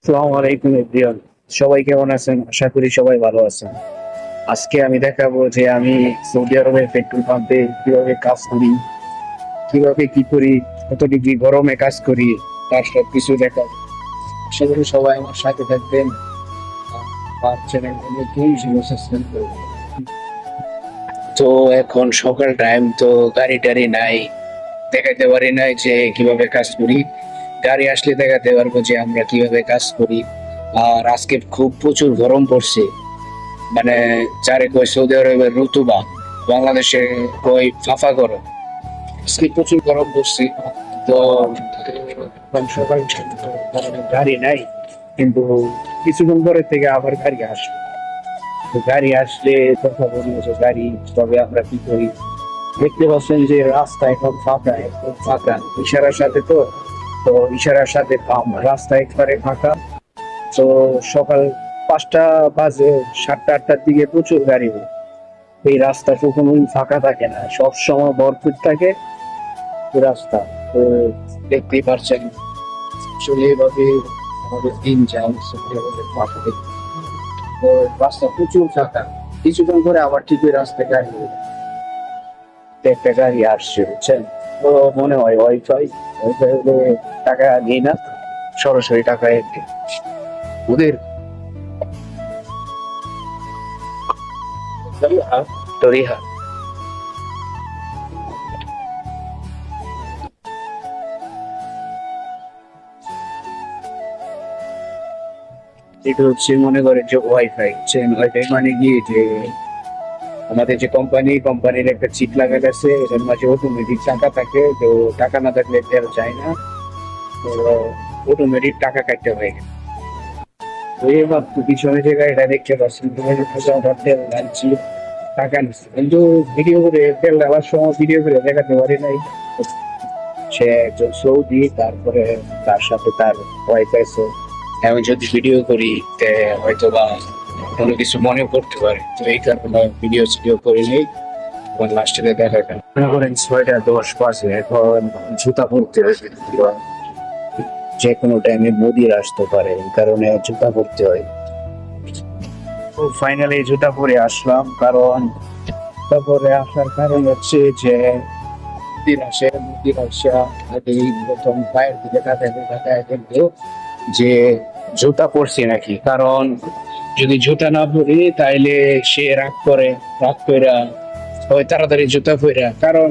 আসসালামু আলাইকুম এভরিওয়ান। সবাই কেমন আছেন? আশা করি সবাই ভালো আছেন। আজকে আমি দেখাবো যে আমি সৌদি আরবের পেট্রোল পাম্পে কিভাবে কাজ করি, কিভাবে কি করি, কত ডিগ্রি গরমে কাজ করি, তার সব কিছু দেখাবো। আশা করি সবাই আমার সাথে থাকবেন। আমার চ্যানেলটাকে সাবস্ক্রাইব করবেন। তো এখন সকাল টাইম, তো গাড়ি টাড়ি নাই, দেখাতে পারি নাই যে কিভাবে কাজ করি। গাড়ি আসলে দেখাতে পারবো যে আমরা কিভাবে কাজ করি। আর আজকে খুব প্রচুর গরম পড়ছে, মানে চারে কয় সৌদি আরবের রতুবা, বাংলাদেশে কয় ফাফা গরম। আজকে প্রচুর গরম পড়ছে। তো এখন সকাল গাড়ি নাই, কিন্তু কিছুক্ষণ পরে থেকে আবার গাড়ি আসবে। তো গাড়ি আসলে কথা বলবো যে গাড়ি, তবে আমরা কি করি। দেখতে পাচ্ছেন যে রাস্তা এখন ফাঁকা, একদম ফাঁকা ইশারার সাথে। তো তো ইশারার সাথে রাস্তা একবারে ফাঁকা। তো সকাল 5টা বাজে, 7টা 8টার দিকে প্রচুর গাড়ি হয়। এই রাস্তা কখনোই ফাঁকা থাকে না, সব সময় ভরপুর থাকে এই রাস্তা। তো দেখতেই পারছেন আসলে এভাবে আমাদের দিন যায়। তো রাস্তা প্রচুর ফাঁকা, কিছুক্ষণ করে আবার ঠিক ওই রাস্তায় গাড়ি হবে। তো একটা গাড়ি আসছে, বুঝছেন। তো মনে হয় ওয়াইফাই, ওয়াইফাই হলে টাকা নিই না, সরাসরি টাকা ওদের তরিহা। এটা হচ্ছে মনে করেন যে ওয়াইফাই, ওয়াইফাই মানে কি, যে আমাদের যে কোম্পানির একটা চিপ লাগানো আছে, এটার মাঝে অটোমেটিক টাকা থাকে। তো টাকা না থাকলে তেল যায় না। তো অটোমেটিক টাকা কাটতে হয়। তো এবার তো পিছনে যে গাড়িটা দেখতে পাচ্ছেন, তেল ঢালছি, টাকা নিচ্ছে, কিন্তু ভিডিও করে তেল ঢালার সময় ভিডিও করে দেখাতে পারি নাই। সে একজন সৌদি, তারপরে তার সাথে তার ওয়াইফ আছে। আমি যদি ভিডিও করি হয়তো বা কোনো কিছু মনে করতে পারে, তো এই কারণে ভিডিও করে নেই। এখন লাস্টে দেখা যায় মনে করেন 6টা 10 বাজে, এখন জুতা পরতে হয়। যে কোনো টাইমে মোদির আসতে পারে, এই কারণে জুতা পরতে হয়। তো ফাইনালি জুতা পরে আসলাম, কারণ তারপরে আসার কারণ হচ্ছে যে মন্দির আসা এই প্রথম পায়ের দিকে তাকায় দেখবো যে জুতা পরছি নাকি। কারণ যদি জুতা না পরি তাইলে সে রাগ করে হয় তাড়াতাড়ি জুতা পরা। কারণ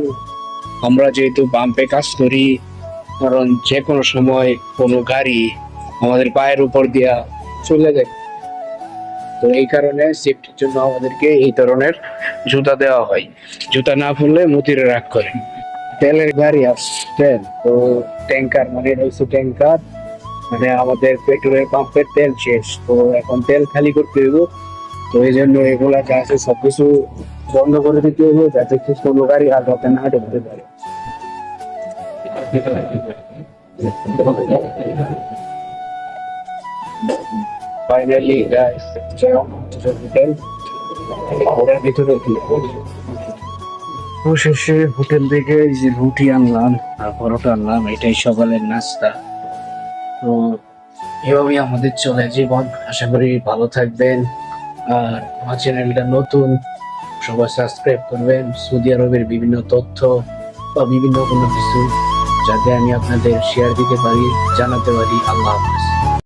আমরা যেহেতু বাম্পে কাজ করি, কারণ যে কোনো সময় কোনো গাড়ি আমাদের পায়ের উপর দিয়া চলে যায়। তো এই কারণে সেফটির জন্য আমাদেরকে এই ধরনের জুতা দেওয়া হয়। জুতা না পরলে মতিরে রাগ করে। তেলের গাড়ি আসছেন, তো ট্যাঙ্কার মানে হচ্ছে ট্যাঙ্কার, মানে আমাদের পেট্রোলের পাম্পের তেল শেষ, তো এখন তেল খালি করতে হইব। তো এই জন্য এগুলা যা আছে সবকিছু বন্ধ করে দিতে হইব, যাতে কোনো গাড়ি আর যাতে না ঢুকতে পারে। ফাইনালি গাইস, হোটেল, ওটার ভিতরে অবশেষে হোটেল থেকে এই যে রুটি আনলাম আর পরোটা আনলাম, এটাই সকালের নাস্তা। তো এভাবেই আমাদের চলে জীবন। আশা করি ভালো থাকবেন। আর আমার চ্যানেলটা নতুন, সবাই সাবস্ক্রাইব করবেন। সৌদি আরবের বিভিন্ন তথ্য বা বিভিন্ন কোনো কিছু যাতে আমি আপনাদের শেয়ার দিতে পারি, জানাতে পারি। আল্লাহ হাফেজ।